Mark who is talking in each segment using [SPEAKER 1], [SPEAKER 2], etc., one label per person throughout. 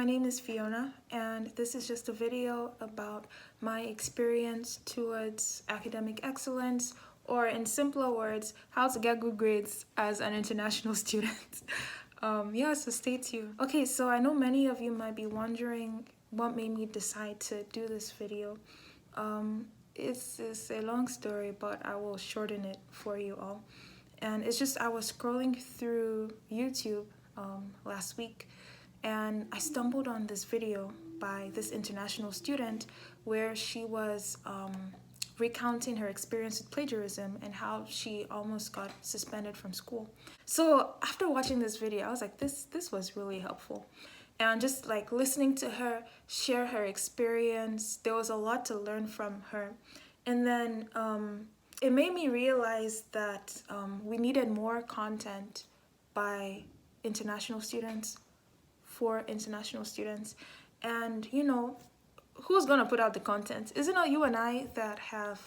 [SPEAKER 1] my name is Fiona, and this is just a video about my experience towards academic excellence, or in simpler words, how to get good grades as an international student. So stay tuned. Okay, so I know many of you might be wondering what made me decide to do this video. It's a long story, but I will shorten it for you all. And it's just I was scrolling through YouTube last week, and I stumbled on this video by this international student where she was recounting her experience with plagiarism and how she almost got suspended from school. So after watching this video, I was like, this was really helpful. And just like listening to her share her experience, there was a lot to learn from her. And then it made me realize that we needed more content by international students, for international students. And who's gonna put out the content? Isn't it you and I that have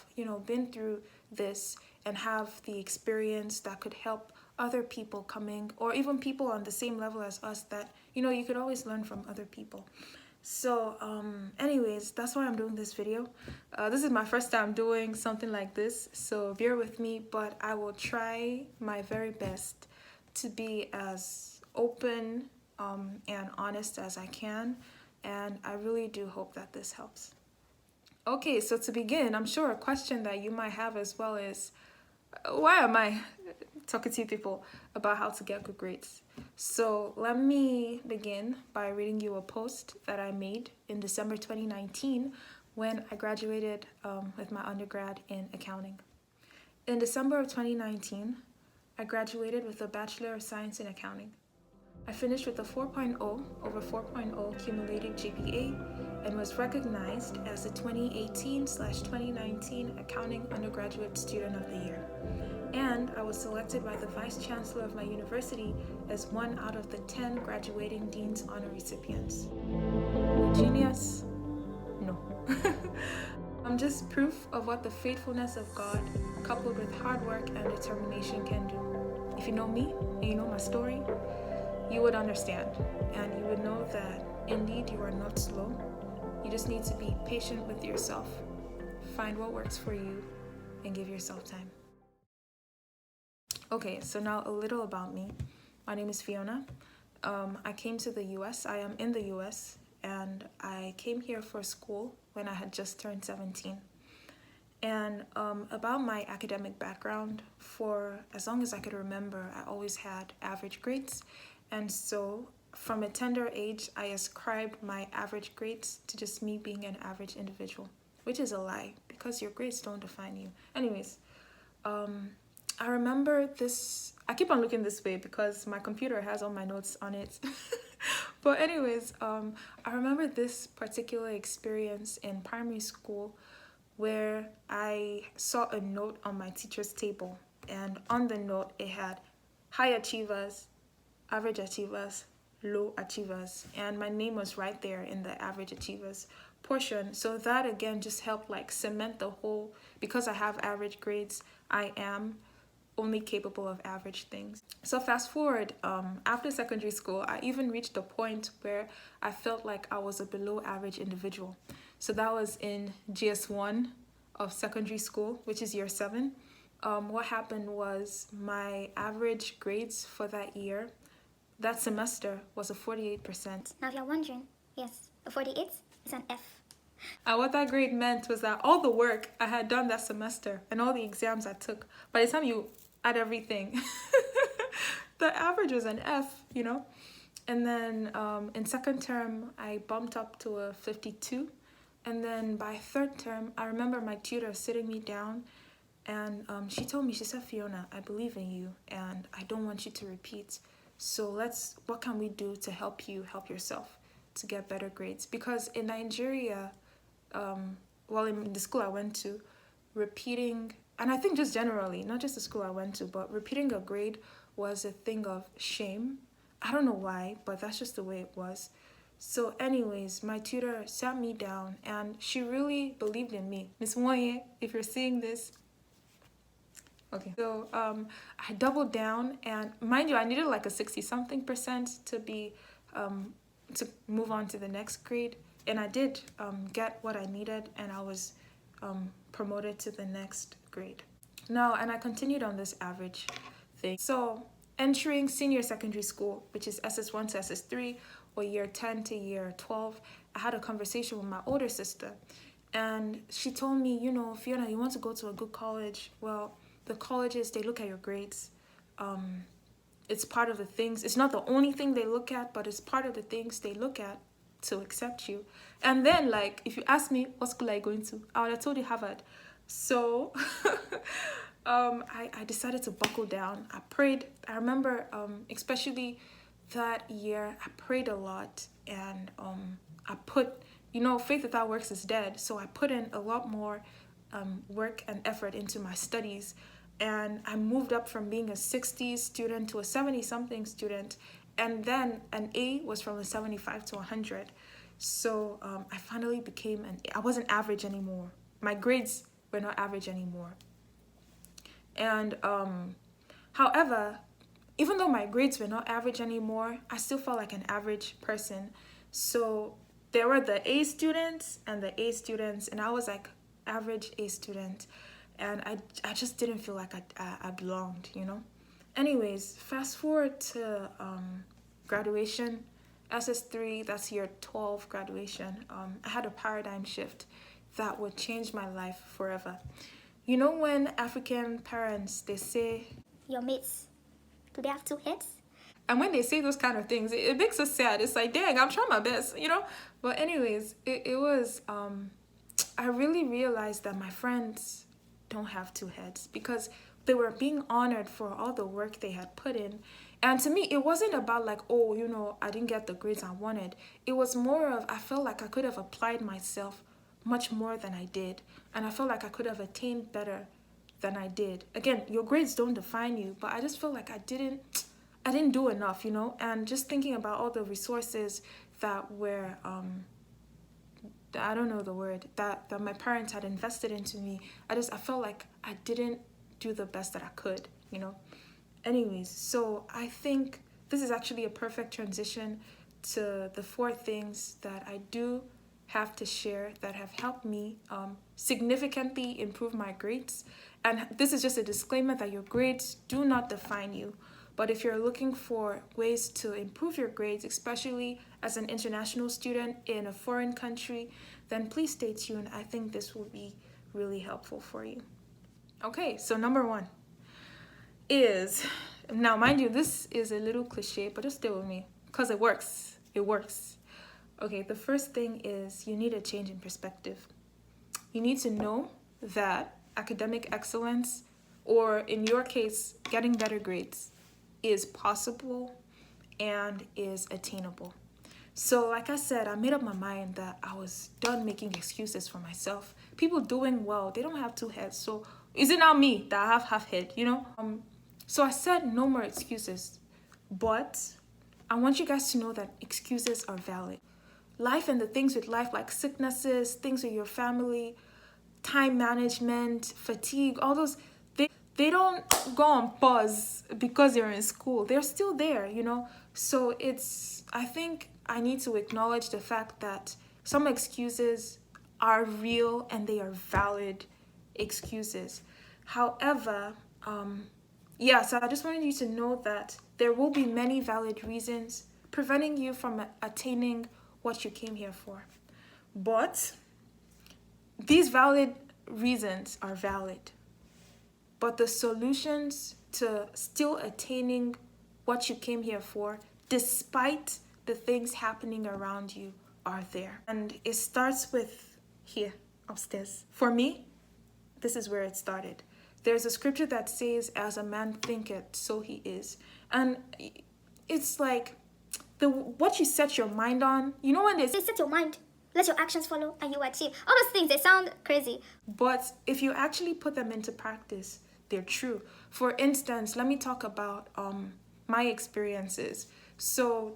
[SPEAKER 1] been through this and have the experience that could help other people coming, or even people on the same level as us, that you could always learn from other people. So anyways, that's why I'm doing this video. This is my first time doing something like this, so bear with me, but I will try my very best to be as open and honest as I can, and I really do hope that this helps. Okay, so to begin, I'm sure a question that you might have as well is, why am I talking to you people about how to get good grades? So let me begin by reading you a post that I made in December 2019 when I graduated with my undergrad in accounting. In December of 2019, I graduated with a Bachelor of Science in Accounting. I finished with a 4.0 over 4.0 cumulative GPA and was recognized as the 2018/2019 Accounting Undergraduate Student of the Year. And I was selected by the Vice Chancellor of my university as one out of the 10 graduating Dean's Honor recipients. Genius? No. I'm just proof of what the faithfulness of God, coupled with hard work and determination, can do. If you know me and you know my story, you would understand, and you would know that indeed you are not slow. You just need to be patient with yourself, find what works for you, and give yourself time. Okay, so now a little about me. My name is Fiona. I came to the US. I am in the US, and I came here for school when I had just turned 17. And about my academic background, for as long as I could remember, I always had average grades. And so from a tender age, I ascribed my average grades to just me being an average individual, which is a lie because your grades don't define you. Anyways, I remember this, I keep on looking this way because my computer has all my notes on it. But anyways, I remember this particular experience in primary school where I saw a note on my teacher's table, and on the note it had high achievers, average achievers, low achievers, and my name was right there in the average achievers portion. So that again just helped like cement the whole, because I have average grades, I am only capable of average things. So fast forward, after secondary school, I even reached a point where I felt like I was a below average individual. So that was in GS1 of secondary school, which is year 7. What happened was my average grades for that year, that semester, was a 48%.
[SPEAKER 2] Now if you're wondering, yes, a 48 is an F.
[SPEAKER 1] And what that grade meant was that all the work I had done that semester and all the exams I took, by the time you add everything, the average was an F, And then in second term, I bumped up to a 52. And then by third term, I remember my tutor sitting me down, and she told me, she said, "Fiona, I believe in you and I don't want you to repeat. So what can we do to help you help yourself to get better grades?" Because in Nigeria, in the school I went to, repeating, and I think just generally, not just the school I went to, but repeating a grade was a thing of shame. I don't know why, but that's just the way it was. So anyways, my tutor sat me down and she really believed in me. Miss Moye, if you're seeing this. Okay, so I doubled down, and mind you, I needed like a 60-something% to be to move on to the next grade, and I did get what I needed, and I was promoted to the next grade. Now, and I continued on this average thing. So entering senior secondary school, which is SS1 to SS3, or year 10 to year 12, I had a conversation with my older sister, and she told me, you know, Fiona, you want to go to a good college. Well, the colleges, they look at your grades. It's part of the things. It's not the only thing they look at, but it's part of the things they look at to accept you. And then, like, if you ask me, what school are you going to? I would have told you Harvard. So I decided to buckle down. I prayed. I remember, especially that year, I prayed a lot, and I put, you know, faith without works is dead. So I put in a lot more work and effort into my studies. And I moved up from being a 60 student to a 70-something student. And then an A was from a 75 to 100. So I finally became I wasn't average anymore. My grades were not average anymore. And however, even though my grades were not average anymore, I still felt like an average person. So there were the A students and the A students, and I was like average A student. And I just didn't feel like I belonged, you know? Anyways, fast forward to graduation, SS3, that's year 12 graduation. I had a paradigm shift that would change my life forever. You know when African parents, they say,
[SPEAKER 2] Your mates, do they have two heads?
[SPEAKER 1] and when they say those kind of things, it makes us sad. It's like, dang, I'm trying my best, you know? But anyways, it was, I really realized that my friends don't have two heads, because they were being honored for all the work they had put in. And to me, it wasn't about like, oh, you know, I didn't get the grades I wanted. It was more of, I felt like I could have applied myself much more than I did. And I felt like I could have attained better than I did. Again, your grades don't define you, but I just felt like I didn't do enough, you know? And just thinking about all the resources that were, I don't know the word, that my parents had invested into me, I felt like I didn't do the best that I could, you know? Anyways, so I think this is actually a perfect transition to the 4 things that I do have to share that have helped me significantly improve my grades. And this is just a disclaimer that your grades do not define you. But if you're looking for ways to improve your grades, especially as an international student in a foreign country, then please stay tuned. I think this will be really helpful for you. Okay, so number 1 is, now mind you, this is a little cliche, but just stay with me because it works. It works. Okay, the first thing is you need a change in perspective. You need to know that academic excellence, or in your case, getting better grades, is possible and is attainable. So like I said, I made up my mind that I was done making excuses for myself. People doing well, they don't have 2 heads. So is it not me that I have half head, you know? So I said no more excuses. But I want you guys to know that excuses are valid. Life and the things with life, like sicknesses, things with your family, time management, fatigue, all those, they don't go on pause because you're in school. They're still there, you know? So I think I need to acknowledge the fact that some excuses are real and they are valid excuses. However, so I just wanted you to know that there will be many valid reasons preventing you from attaining what you came here for. But these valid reasons are valid. But the solutions to still attaining what you came here for, despite the things happening around you, are there. And it starts with here, upstairs. For me, this is where it started. There's a scripture that says, as a man thinketh, so he is. And it's like, what you set your mind on, you know when they say,
[SPEAKER 2] Set your mind, let your actions follow, and you achieve. All those things, they sound crazy.
[SPEAKER 1] but if you actually put them into practice, they're true. For instance, let me talk about my experiences. So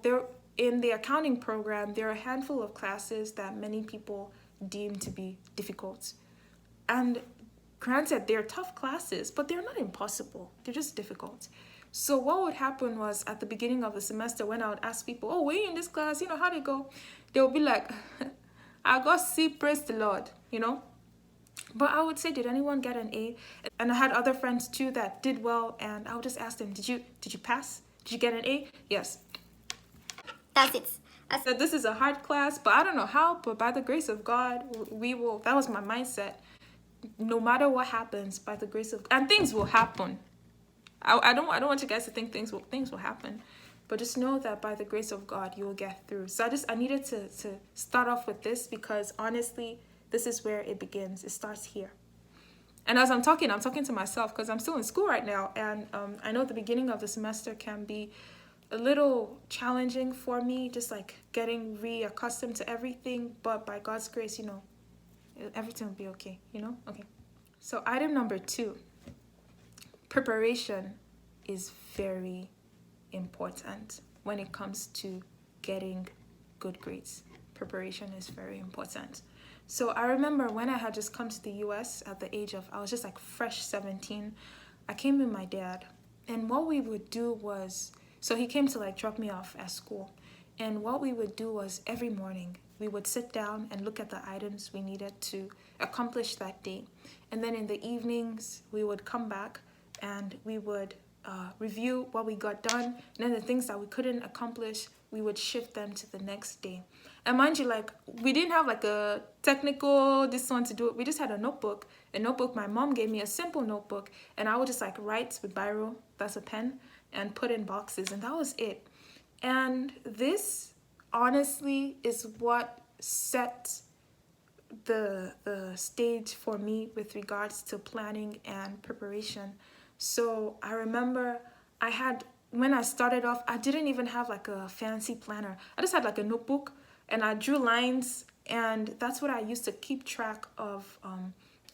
[SPEAKER 1] in the accounting program, there are a handful of classes that many people deem to be difficult. And granted, they're tough classes, but they're not impossible. They're just difficult. So what would happen was at the beginning of the semester when I would ask people, oh, were you in this class? How'd it go? They would be like, I got C, praise the Lord. But I would say, did anyone get an A? And I had other friends too that did well, and I would just ask them, did you pass? Did you get an A? Yes.
[SPEAKER 2] That's it.
[SPEAKER 1] I said, this is a hard class, but I don't know how, but by the grace of God, we will. That was my mindset. No matter what happens, by the grace of, and things will happen. I don't want you guys to think things will happen, but just know that by the grace of God, you will get through. So I needed to start off with this, because honestly, this is where it begins. It starts here. And as I'm talking to myself, because I'm still in school right now, and I know the beginning of the semester can be a little challenging for me, just like getting reaccustomed to everything. But by God's grace, everything will be okay. Okay. So item number 2, preparation is very important when it comes to getting good grades. Preparation is very important. So I remember when I had just come to the US at the age of, I was just like fresh 17. I came with my dad, and what we would do was, so he came to like drop me off at school. And what we would do was every morning we would sit down and look at the items we needed to accomplish that day. And then in the evenings we would come back and we would review what we got done. And then the things that we couldn't accomplish, we would shift them to the next day. And mind you, like, we didn't have like a technical this one to do it. We just had a notebook. My mom gave me a simple notebook, and I would just like write with biro, that's a pen, and put in boxes, and that was it. And this honestly is what set the stage for me with regards to planning and preparation. So I remember when I started off, I didn't even have like a fancy planner. I just had like a notebook, and I drew lines, and that's what I used to keep track of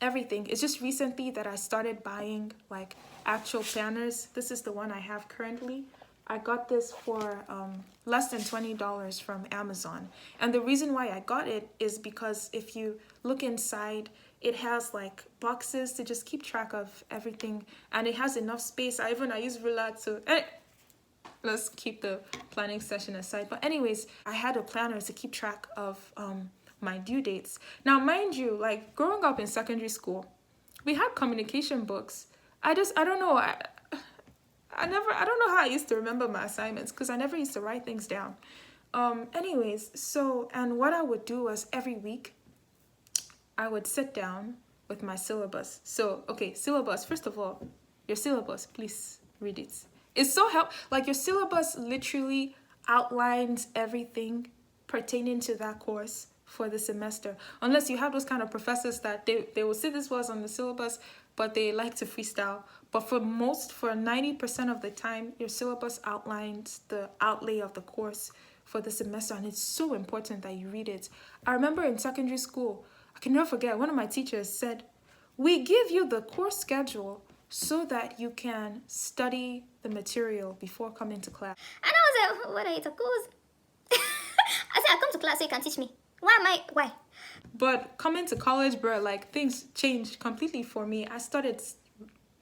[SPEAKER 1] everything. It's just recently that I started buying like actual planners. This is the one I have currently. I got this for less than $20 from Amazon. And the reason why I got it is because if you look inside, it has like boxes to just keep track of everything, and it has enough space. I use ruler to... Let's keep the planning session aside. But anyways, I had a planner to keep track of my due dates. Now, mind you, like growing up in secondary school, we had communication books. I don't know. I don't know how I used to remember my assignments, because I never used to write things down. Anyways, so, and what I would do was every week, I would sit down with my syllabus. So, okay, syllabus, first of all, your syllabus, please read it. It's so like your syllabus literally outlines everything pertaining to that course for the semester. Unless you have those kind of professors that they will say this was on the syllabus, but they like to freestyle. But for 90% of the time, your syllabus outlines the outlay of the course for the semester, and it's so important that you read it. I remember in secondary school, I can never forget, one of my teachers said, we give you the course schedule so that you can study the material before coming to class.
[SPEAKER 2] And I was like, what are you talking about? I said, I come to class so you can teach me. Why?
[SPEAKER 1] But coming to college, bro, like things changed completely for me. I started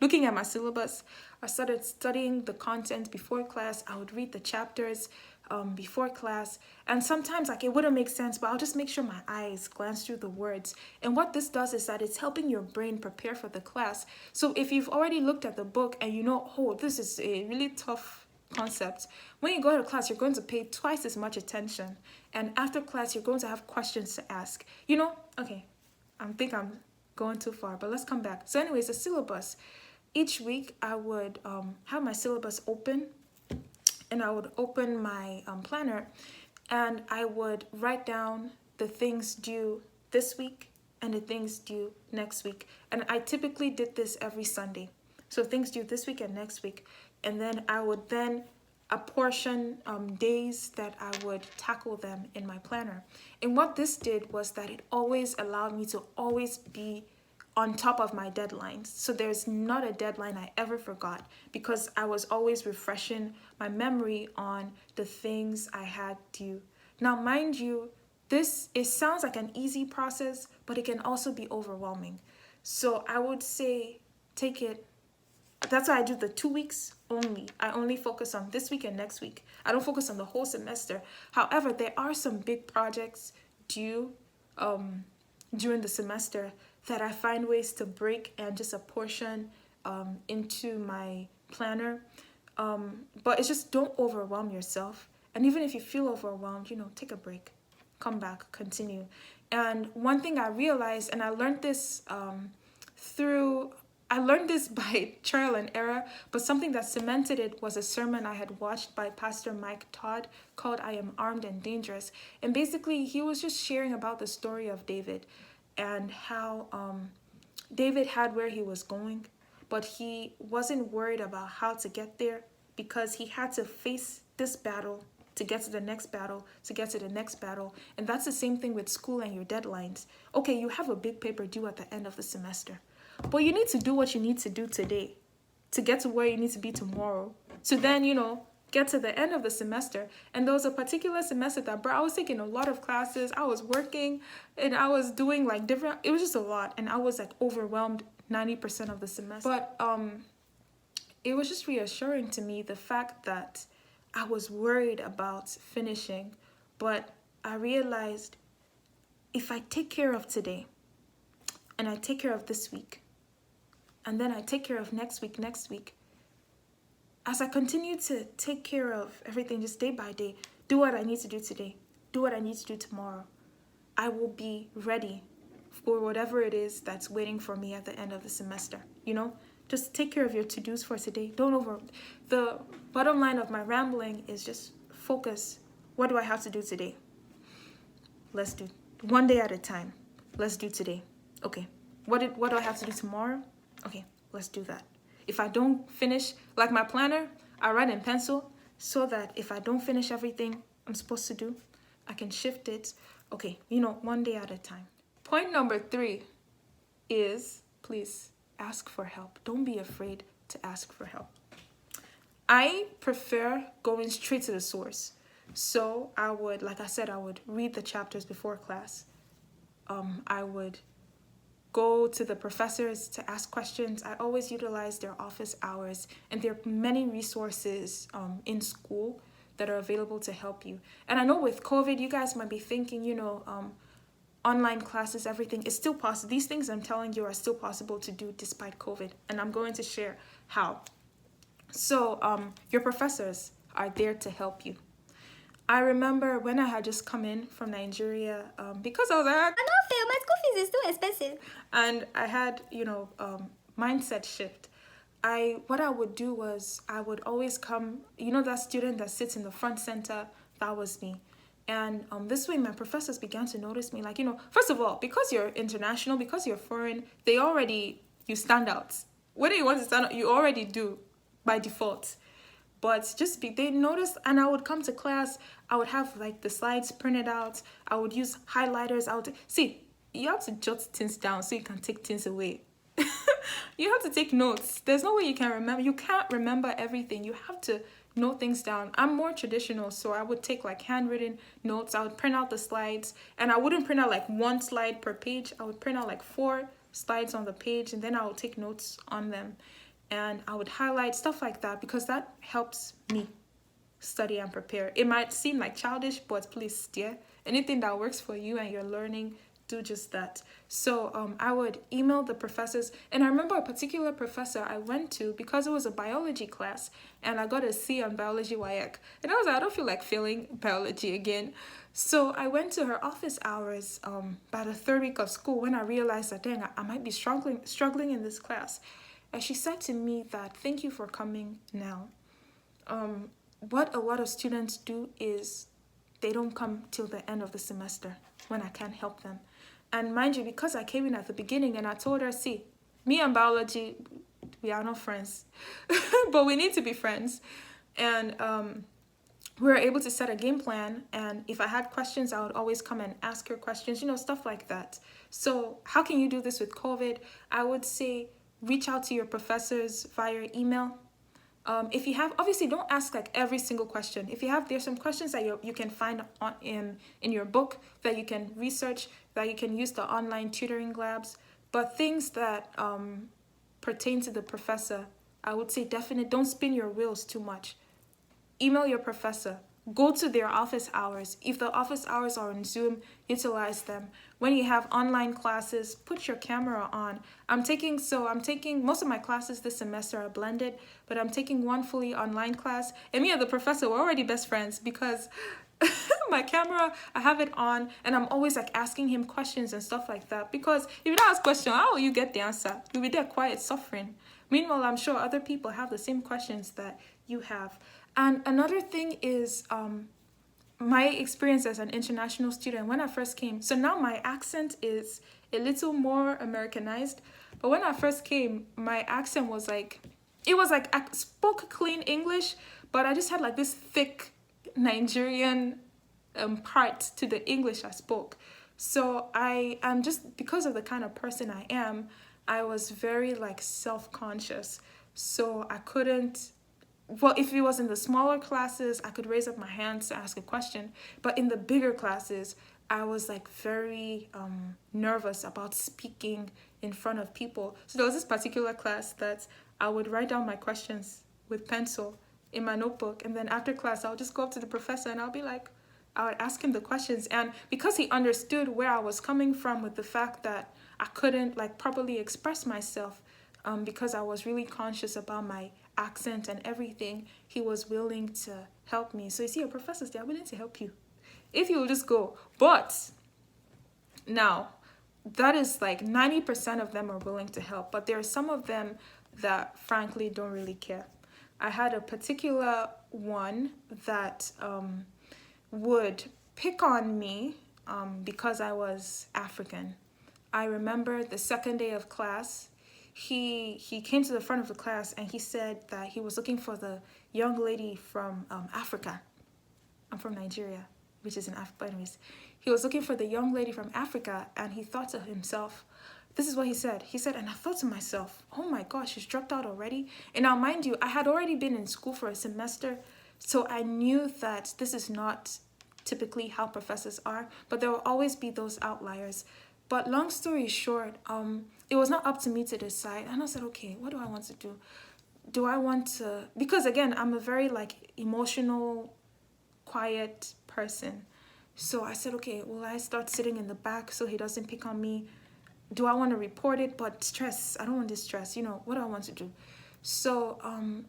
[SPEAKER 1] looking at my syllabus. I started studying the content before class. I would read the chapters before class, and sometimes like it wouldn't make sense, but I'll just make sure my eyes glance through the words. And what this does is that it's helping your brain prepare for the class. So if you've already looked at the book and you know, oh, this is a really tough concept, when you go to class, you're going to pay twice as much attention, and after class, you're going to have questions to ask. Okay, I think I'm going too far, but let's come back. So anyways, the syllabus. Each week, I would have my syllabus open, and I would open my planner, and I would write down the things due this week and the things due next week. And I typically did this every Sunday. So things due this week and next week. And then I would apportion days that I would tackle them in my planner. And what this did was that it always allowed me to always be on top of my deadlines. So there's not a deadline I ever forgot, because I was always refreshing my memory on the things I had due. Now, mind you, it sounds like an easy process, but it can also be overwhelming. So I would say take it That's why I do the 2 weeks only. I only focus on this week and next week. I don't focus on the whole semester. However, there are some big projects due during the semester that I find ways to break and just apportion into my planner. But it's just, don't overwhelm yourself. And even if you feel overwhelmed, take a break, come back, continue. And one thing I realized, and I learned this by trial and error, but something that cemented it was a sermon I had watched by Pastor Mike Todd called I Am Armed and Dangerous. And basically, he was just sharing about the story of David and how David had where he was going, but he wasn't worried about how to get there because he had to face this battle to get to the next battle, to get to the next battle. And that's the same thing with school and your deadlines. Okay, you have a big paper due at the end of the semester, but you need to do what you need to do today to get to where you need to be tomorrow. So then, get to the end of the semester. And there was a particular semester that, bro, I was taking a lot of classes. I was working and I was doing like different, it was just a lot. And I was like overwhelmed 90% of the semester. But it was just reassuring to me, the fact that I was worried about finishing, but I realized if I take care of today and I take care of this week, and then I take care of next week, as I continue to take care of everything just day by day, do what I need to do today, do what I need to do tomorrow, I will be ready for whatever it is that's waiting for me at the end of the semester. Just take care of your to-dos for today. The bottom line of my rambling is just focus. What do I have to do today? Let's do one day at a time. Let's do today. Okay. What do I have to do tomorrow? Okay, let's do that. If I don't finish, like my planner, I write in pencil so that if I don't finish everything I'm supposed to do, I can shift it. Okay, one day at a time. Point number 3 is, please ask for help. Don't be afraid to ask for help. I prefer going straight to the source. So I would, like I said, I would read the chapters before class. I would go to the professors to ask questions. I always utilize their office hours, and there are many resources in school that are available to help you. And I know with COVID, you guys might be thinking, online classes, everything is still possible. These things I'm telling you are still possible to do despite COVID, and I'm going to share how. So your professors are there to help you. I remember when I had just come in from Nigeria, because I was like,
[SPEAKER 2] I don't feel my school fees is too expensive.
[SPEAKER 1] And I had, mindset shift. What I would do was I would always come, that student that sits in the front center, that was me. And this way my professors began to notice me, like, first of all, because you're international, because you're foreign, you stand out. Whether you want to stand out, you already do by default. But they noticed, and I would come to class, I would have like the slides printed out, I would use highlighters, you have to jot things down so you can take things away. You have to take notes. There's no way you can remember. You can't remember everything. You have to note things down. I'm more traditional, so I would take like handwritten notes. I would print out the slides, and I wouldn't print out like one slide per page. I would print out like 4 slides on the page, and then I would take notes on them. And I would highlight stuff like that because that helps me study and prepare. It might seem like childish, but please, anything that works for you and you're learning, do just that. So I would email the professors. And I remember a particular professor I went to because it was a biology class, and I got a C on biology YX. And I was like, I don't feel like failing biology again. So I went to her office hours by the 3rd week of school when I realized that, dang, I might be struggling in this class. And she said to me that, thank you for coming now. What a lot of students do is they don't come till the end of the semester when I can't help them. And mind you, because I came in at the beginning and I told her, see, me and biology, we are not friends, but we need to be friends. And we were able to set a game plan. And if I had questions, I would always come and ask her questions, stuff like that. So how can you do this with COVID? I would say, reach out to your professors via email. If you have, obviously don't ask like every single question. If you have, there's some questions that you can find in your book that you can research, that you can use the online tutoring labs, but things that pertain to the professor, I would say definite, don't spin your wheels too much. Email your professor. Go to their office hours. If the office hours are on Zoom, utilize them. When you have online classes, put your camera on. I'm taking most of my classes this semester are blended, but I'm taking one fully online class. And me and the professor were already best friends because my camera, I have it on, and I'm always like asking him questions and stuff like that. Because if you don't ask questions, how will you get the answer? You'll be there quiet, suffering. Meanwhile, I'm sure other people have the same questions that you have. And another thing is my experience as an international student when I first came. So now my accent is a little more Americanized. But when I first came, my accent was like, I spoke clean English, but I just had like this thick Nigerian part to the English I spoke. So I am just, because of the kind of person I am, I was very like self-conscious. So I couldn't, well, if it was in the smaller classes, I could raise up my hands to ask a question. But in the bigger classes, I was like very nervous about speaking in front of people. So there was this particular class that I would write down my questions with pencil in my notebook. And then after class, I'll just go up to the professor and I would ask him the questions. And because he understood where I was coming from with the fact that I couldn't like properly express myself, because I was really conscious about my accent and everything, he was willing to help me. So you see, your professors, they are willing to help you if you will just go. But now, that is like 90% of them are willing to help, but there are some of them that frankly don't really care. I had a particular one that would pick on me because I was African. I remember the second day of class, he came to the front of the class and he said that he was looking for the young lady from Africa. I'm from Nigeria, which is in Africa. But anyways, he was looking for the young lady from Africa, and he thought to himself, this is what he said. He said, and I thought to myself, oh my gosh, she's dropped out already. And now, mind you, I had already been in school for a semester, so I knew that this is not typically how professors are, but there will always be those outliers. But long story short, it was not up to me to decide. And I said, okay, what do I want to do? Do I want to, because again, I'm a very like emotional, quiet person. So I said, okay, will I start sitting in the back so he doesn't pick on me? Do I want to report it? But stress, I don't want this stress. What do I want to do? So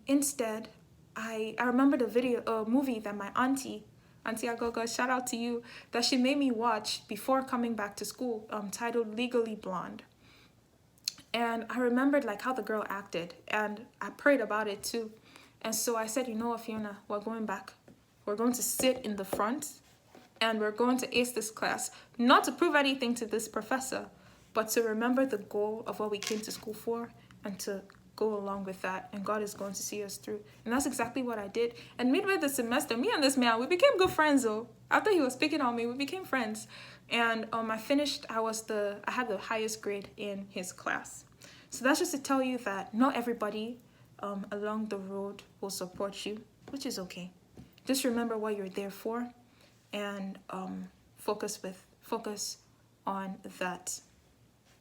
[SPEAKER 1] instead, I remember the movie that my Auntie Agogo, shout out to you, that she made me watch before coming back to school, titled Legally Blonde. And I remembered like how the girl acted, and I prayed about it too. And so I said, Fiona, we're going back. We're going to sit in the front, and we're going to ace this class. Not to prove anything to this professor, but to remember the goal of what we came to school for, and to go along with that, and God is going to see us through. And that's exactly what I did. And midway the semester, me and this man, we became good friends though. After he was picking on me, we became friends. And I finished, I had the highest grade in his class. So that's just to tell you that not everybody along the road will support you, which is okay. Just remember what you're there for, and focus on that.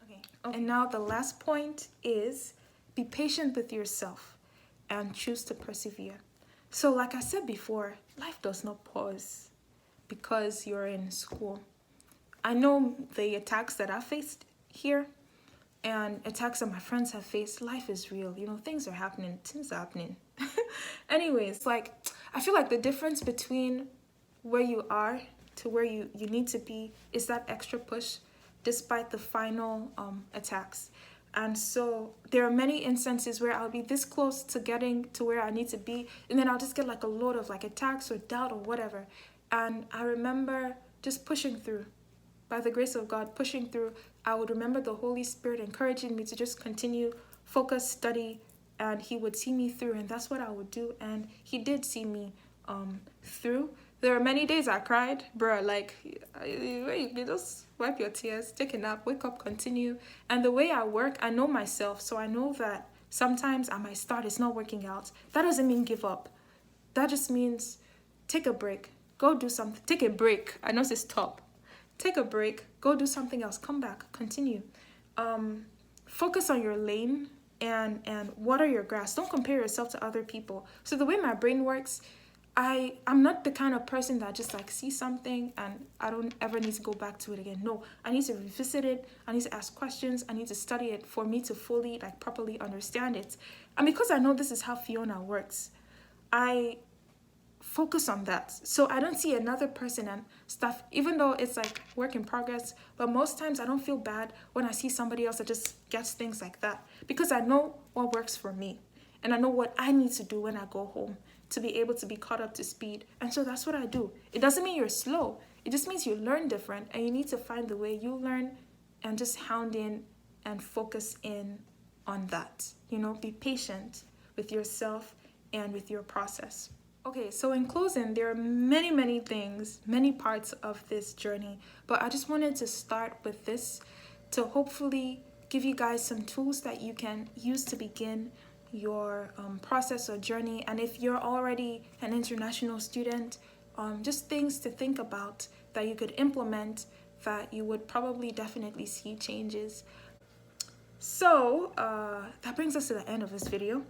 [SPEAKER 1] Okay. And now the last point is, be patient with yourself and choose to persevere. So like I said before, life does not pause because you're in school. I know the attacks that I faced here and attacks that my friends have faced. Life is real. Things are happening. Anyways, like, I feel like the difference between where you are to where you need to be is that extra push despite the final attacks. And so there are many instances where I'll be this close to getting to where I need to be, and then I'll just get like a load of like attacks or doubt or whatever. And I remember just pushing through. By the grace of God, pushing through, I would remember the Holy Spirit encouraging me to just continue, focus, study, and he would see me through, and that's what I would do. And he did see me through. There were many days I cried, bruh, like, you just wipe your tears, take a nap, wake up, continue. And the way I work, I know myself, so I know that sometimes I might start, it's not working out. That doesn't mean give up. That just means take a break, go do something, take a break. I know it's stop. Take a break, go do something else, come back, continue. Focus on your lane and what are your grasps. Don't compare yourself to other people. So the way my brain works, I'm not the kind of person that just like see something and I don't ever need to go back to it again. No, I need to revisit it. I need to ask questions. I need to study it for me to fully, like, properly understand it. And because I know this is how Fiona works, I focus on that. So I don't see another person and stuff, even though it's like work in progress. But most times I don't feel bad when I see somebody else that just gets things like that, because I know what works for me and I know what I need to do when I go home to be able to be caught up to speed. And so that's what I do. It doesn't mean you're slow. It just means you learn different, and you need to find the way you learn and just hound in and focus in on that. You know, be patient with yourself and with your process. Okay, so in closing, there are many, many things, many parts of this journey, but I just wanted to start with this to hopefully give you guys some tools that you can use to begin your process or journey. And if you're already an international student, just things to think about that you could implement that you would probably definitely see changes. So that brings us to the end of this video.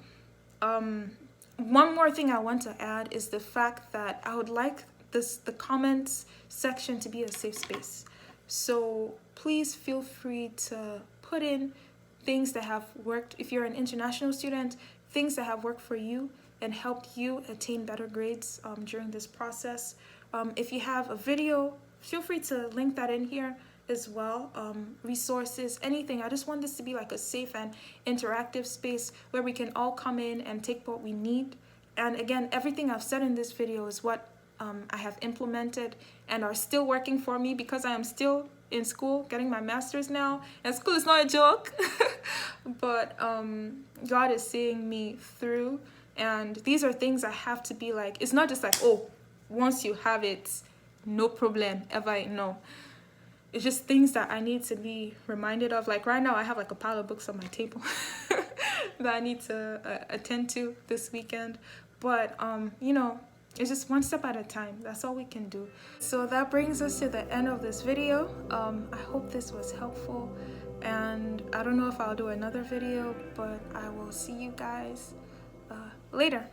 [SPEAKER 1] One more thing I want to add is the fact that I would like the comments section to be a safe space. So please feel free to put in things that have worked. If you're an international student, things that have worked for you and helped you attain better grades during this process. If you have a video, feel free to link that in here as well. Resources, anything. I just want this to be like a safe and interactive space where we can all come in and take what we need. And again, everything I've said in this video is what I have implemented and are still working for me, because I am still in school getting my master's now, and school is not a joke. But God is seeing me through, and these are things I have to be like, it's not just like, oh, once you have it, no problem ever. No, it's just things that I need to be reminded of. Like right now I have like a pile of books on my table that I need to attend to this weekend. But you know, it's just one step at a time. That's all we can do. So that brings us to the end of this video. I hope this was helpful, and I don't know if I'll do another video, but I will see you guys later.